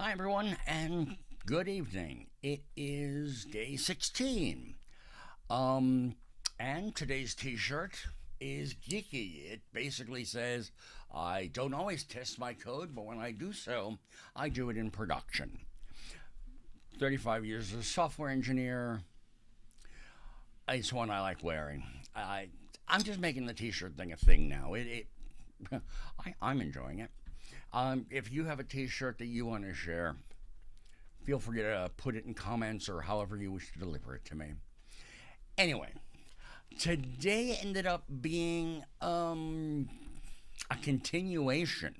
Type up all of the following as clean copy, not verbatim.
Hi, everyone, and good evening. It is day 16. Um, and today's t shirt is geeky. It basically says, I don't always test my code, but when I do so, I do it in production. 35 years as a software engineer. It's one I like wearing. I'm just making the t shirt thing a thing now. I'm enjoying it. If you have a t shirt that you want to share, feel free to put it in comments or however you wish to deliver it to me. Anyway, today ended up being a continuation,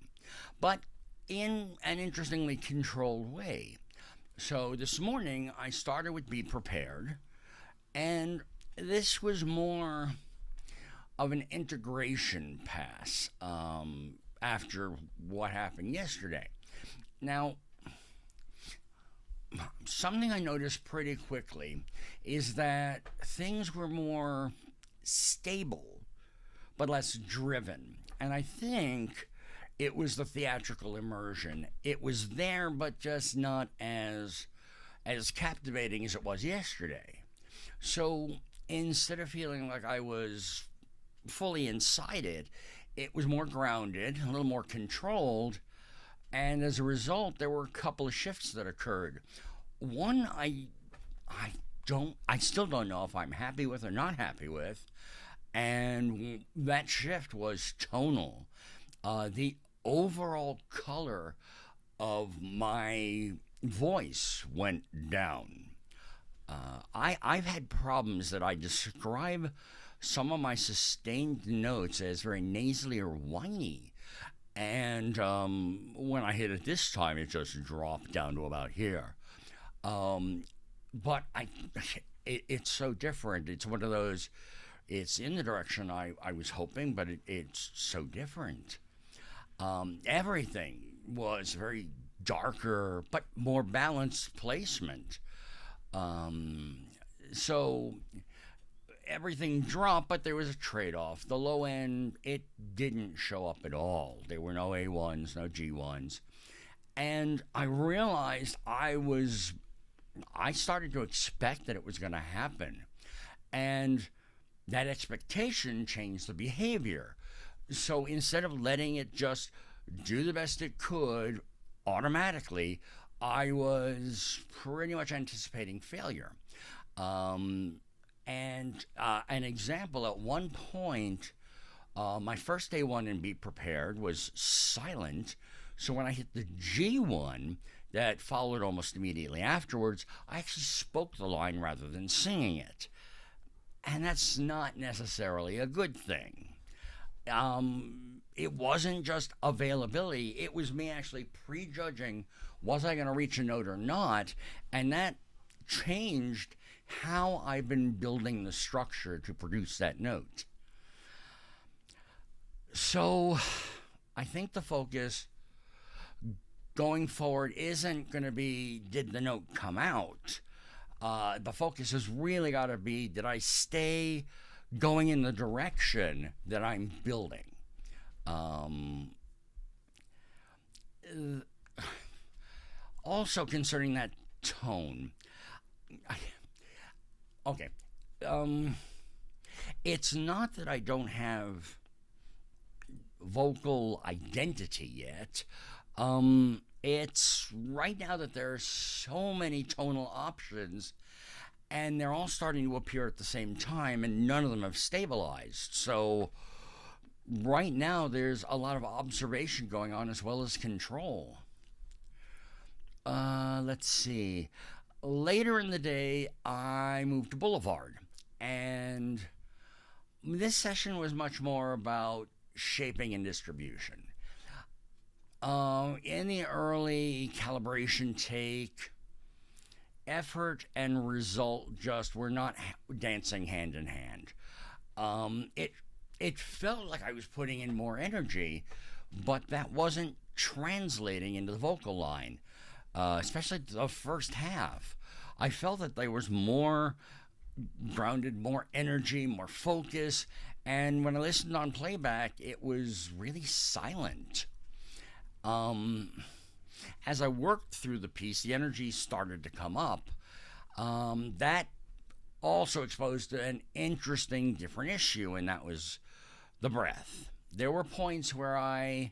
but in an interestingly controlled way. So this morning I started with Be Prepared, and this was more of an integration pass after what happened yesterday. Now, something I noticed pretty quickly is that things were more stable but less driven. And I think it was the theatrical immersion. It was there, but just not as captivating as it was yesterday. So instead of feeling like I was fully inside it, it was more grounded, a little more controlled, and as a result, there were a couple of shifts that occurred. One I still don't know if I'm happy with or not happy with, and that shift was tonal. The overall color of my voice went down. I've had problems that I describe some of my sustained notes as very nasally or whiny. And when I hit it this time, it just dropped down to about here. But it's so different. It's one of those, it's in the direction I was hoping, but it's so different. Everything was very darker, but more balanced placement. So everything dropped, but there was a trade-off. The low end, it didn't show up at all. There were no A1s, no G1s. And I realized I started to expect that it was going to happen. And that expectation changed the behavior. So instead of letting it just do the best it could automatically, I was pretty much anticipating failure. And an example, at one point, my first A1 in Be Prepared was silent. So when I hit the G1 that followed almost immediately afterwards, I actually spoke the line rather than singing it. And that's not necessarily a good thing. It wasn't just availability, it was me actually prejudging, was I going to reach a note or not? And that changed how I've been building the structure to produce that note. So I think the focus going forward isn't going to be, did the note come out? The focus has really got to be, did I stay going in the direction that I'm building? Also concerning that tone, okay, it's not that I don't have vocal identity yet. It's right now that there are so many tonal options, and they're all starting to appear at the same time, and none of them have stabilized. So right now there's a lot of observation going on as well as control. Let's see. Later in the day, I moved to Boulevard, and this session was much more about shaping and distribution. In the early calibration take, effort and result just were not dancing hand in hand. It felt like I was putting in more energy, but that wasn't translating into the vocal line, especially the first half. I felt that there was more grounded, more energy, more focus, and when I listened on playback, it was really silent. as I worked through the piece, the energy started to come up. That also exposed an interesting different issue, and that was the breath. There were points where I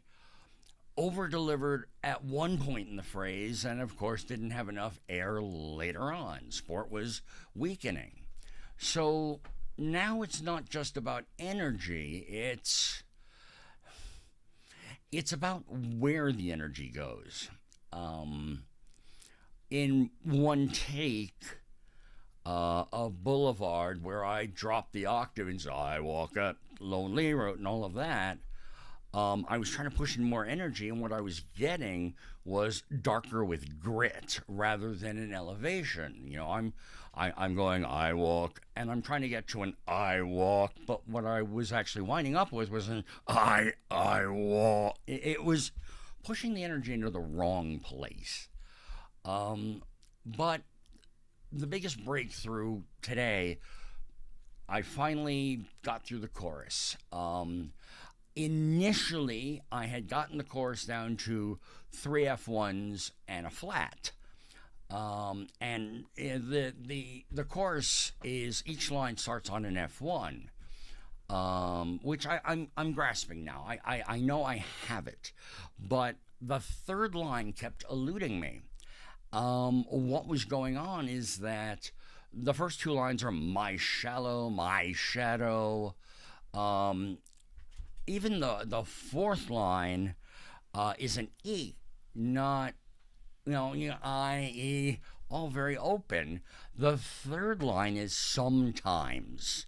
over delivered at one point in the phrase, and of course didn't have enough air later on. Sport was weakening. So now it's not just about energy, it's about where the energy goes. In one take of Boulevard, where I dropped the octave and said, I walk up lonely road and all of that, I was trying to push in more energy, and what I was getting was darker with grit rather than an elevation. I'm going I walk, and I'm trying to get to an I walk, but what I was actually winding up with was an I walk. It was pushing the energy into the wrong place. But the biggest breakthrough today, I finally got through the chorus. Initially, I had gotten the chorus down to 3 F1s and a flat. And the chorus is, each line starts on an F1, which I'm grasping now. I know I have it, but the third line kept eluding me. What was going on is that the first two lines are my shallow, my shadow. Even the fourth line is an E, not, I, E, all very open. The third line is sometimes,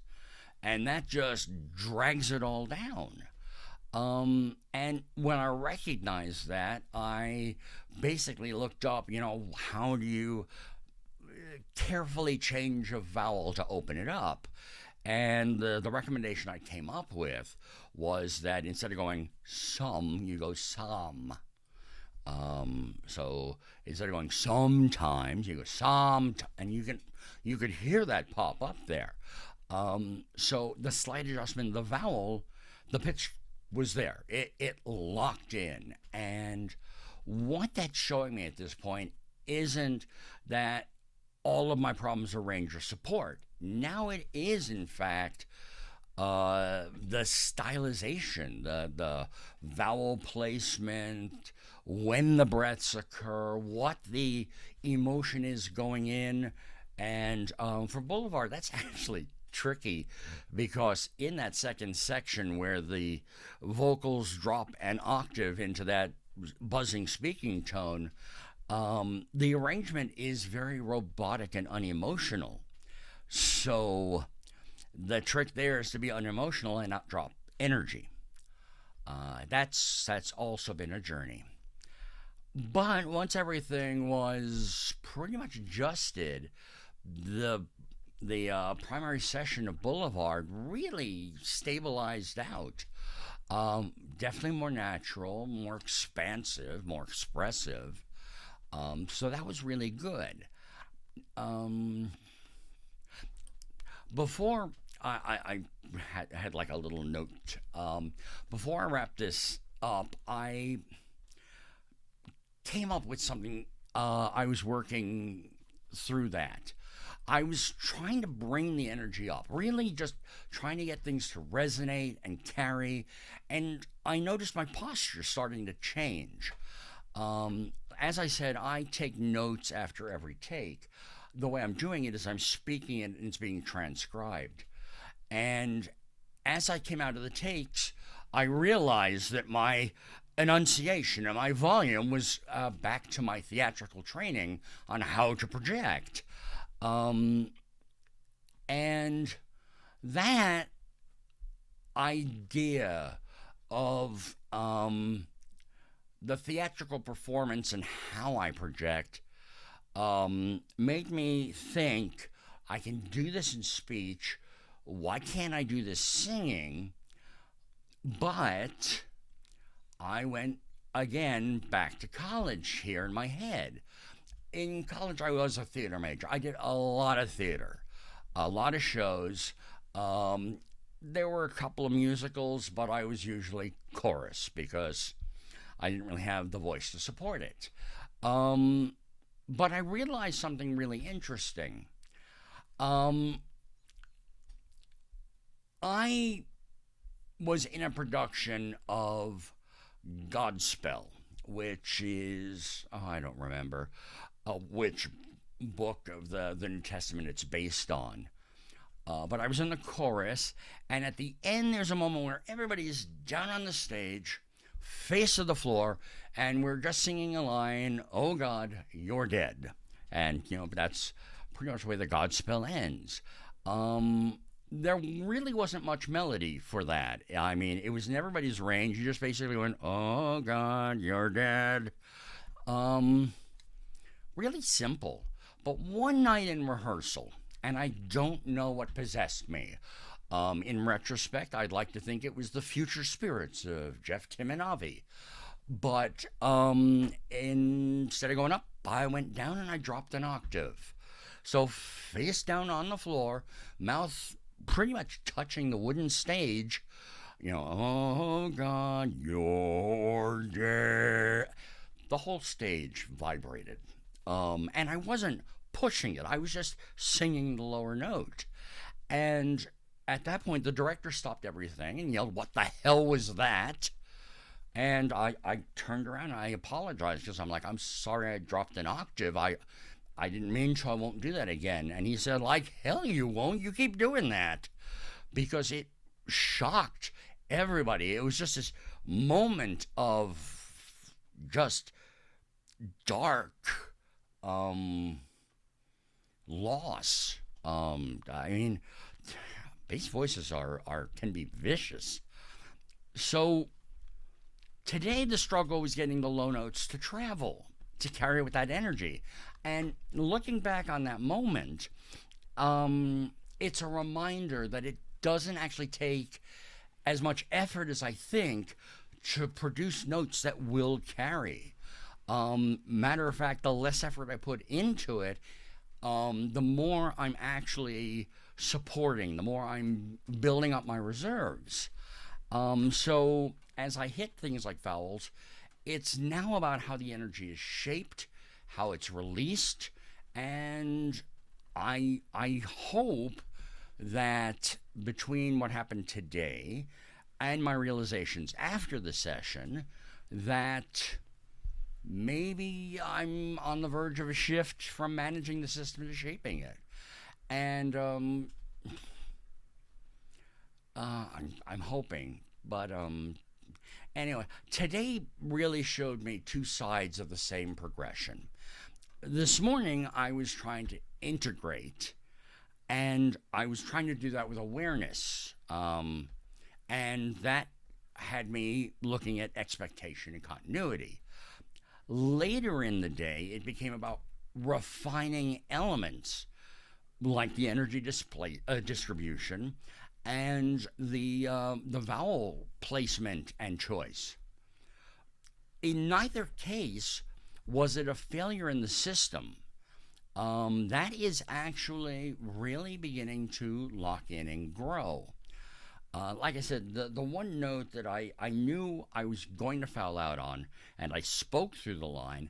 and that just drags it all down. And when I recognized that, I basically looked up, how do you carefully change a vowel to open it up? And the recommendation I came up with was that instead of going some, you go some. So instead of going sometimes, you go some, and you could hear that pop up there. So the slight adjustment, the vowel, the pitch was there. It locked in. And what that's showing me at this point isn't that all of my problems are range or support. Now it is, in fact, the stylization, the vowel placement, when the breaths occur, what the emotion is going in. And for Boulevard, that's actually tricky, because in that second section where the vocals drop an octave into that buzzing speaking tone, the arrangement is very robotic and unemotional. So the trick there is to be unemotional and not drop energy. That's also been a journey. But once everything was pretty much adjusted, the primary session of Boulevard really stabilized out. Definitely more natural, more expansive, more expressive. So that was really good. Before I had like a little note. Before I wrap this up, I came up with something. I was working through that. I was trying to bring the energy up, really just trying to get things to resonate and carry. And I noticed my posture starting to change. As I said, I take notes after every take. The way I'm doing it is I'm speaking it and it's being transcribed. And as I came out of the takes, I realized that my enunciation and my volume was back to my theatrical training on how to project. And that idea of the theatrical performance and how I project made me think, I can do this in speech. Why can't I do this singing? But I went again back to college here in my head. In college, I was a theater major. I did a lot of theater, a lot of shows. There were a couple of musicals, but I was usually chorus because I didn't really have the voice to support it. But I realized something really interesting. I was in a production of Godspell, which is, oh, I don't remember which book of the New Testament it's based on. But I was in the chorus, and at the end, there's a moment where everybody's down on the stage, face to the floor, and we're just singing a line, "Oh God, you're dead." And, that's pretty much the way the Godspell ends. There really wasn't much melody for that. I mean, it was in everybody's range. You just basically went, "Oh God, you're dead." Really simple. But one night in rehearsal, and I don't know what possessed me. In retrospect, I'd like to think it was the future spirits of Jeff, Tim, and Avi. But instead of going up, I went down and I dropped an octave. So face down on the floor, mouth pretty much touching the wooden stage, "Oh God, you're dead." The whole stage vibrated. And I wasn't pushing it. I was just singing the lower note. And at that point, the director stopped everything and yelled, "What the hell was that?" And I turned around and I apologized because I'm like, "I'm sorry I dropped an octave. I didn't mean to. I won't do that again." And he said, "Like hell you won't. You keep doing that." Because it shocked everybody. It was just this moment of just dark loss. I mean, bass voices can be vicious. So today the struggle was getting the low notes to travel, to carry with that energy. And looking back on that moment, it's a reminder that it doesn't actually take as much effort as I think to produce notes that will carry. Matter of fact, the less effort I put into it, the more I'm actually supporting, the more I'm building up my reserves. So as I hit things like vowels, it's now about how the energy is shaped, how it's released, and I hope that between what happened today and my realizations after the session, that maybe I'm on the verge of a shift from managing the system to shaping it. And I'm hoping, but anyway, today really showed me two sides of the same progression. This morning, I was trying to integrate, and I was trying to do that with awareness, and that had me looking at expectation and continuity. Later in the day, it became about refining elements like the energy distribution and the vowel placement and choice. In neither case was it a failure in the system. That is actually really beginning to lock in and grow. Like I said, the one note that I knew I was going to foul out on, and I spoke through the line,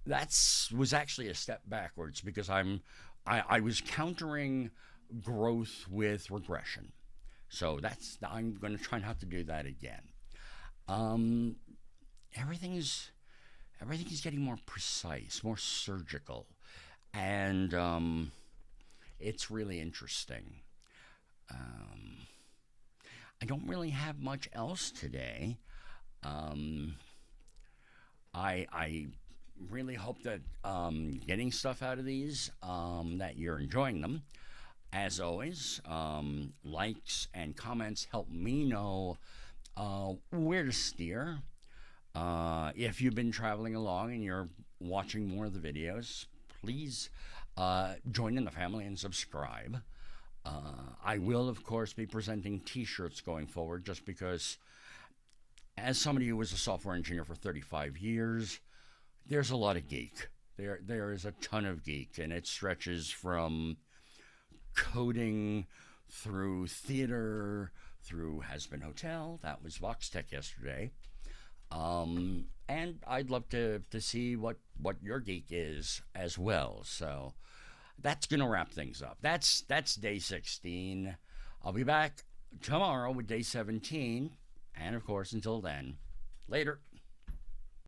was actually a step backwards because I was countering growth with regression. So I'm going to try not to do that again. Everything is getting more precise, more surgical, and it's really interesting. I don't really have much else today. I really hope that getting stuff out of these, that you're enjoying them. As always, likes and comments help me know where to steer. If you've been traveling along and you're watching more of the videos, please join in the family and subscribe. I will, of course, be presenting t-shirts going forward just because, as somebody who was a software engineer for 35 years, there's a lot of geek. There is a ton of geek, and it stretches from coding through theater, through Has Been Hotel, that was Vox Tech yesterday, And I'd love to see what your geek is as well. So that's gonna wrap things up. That's day 16. I'll be back tomorrow with day 17, and of course, until then, later.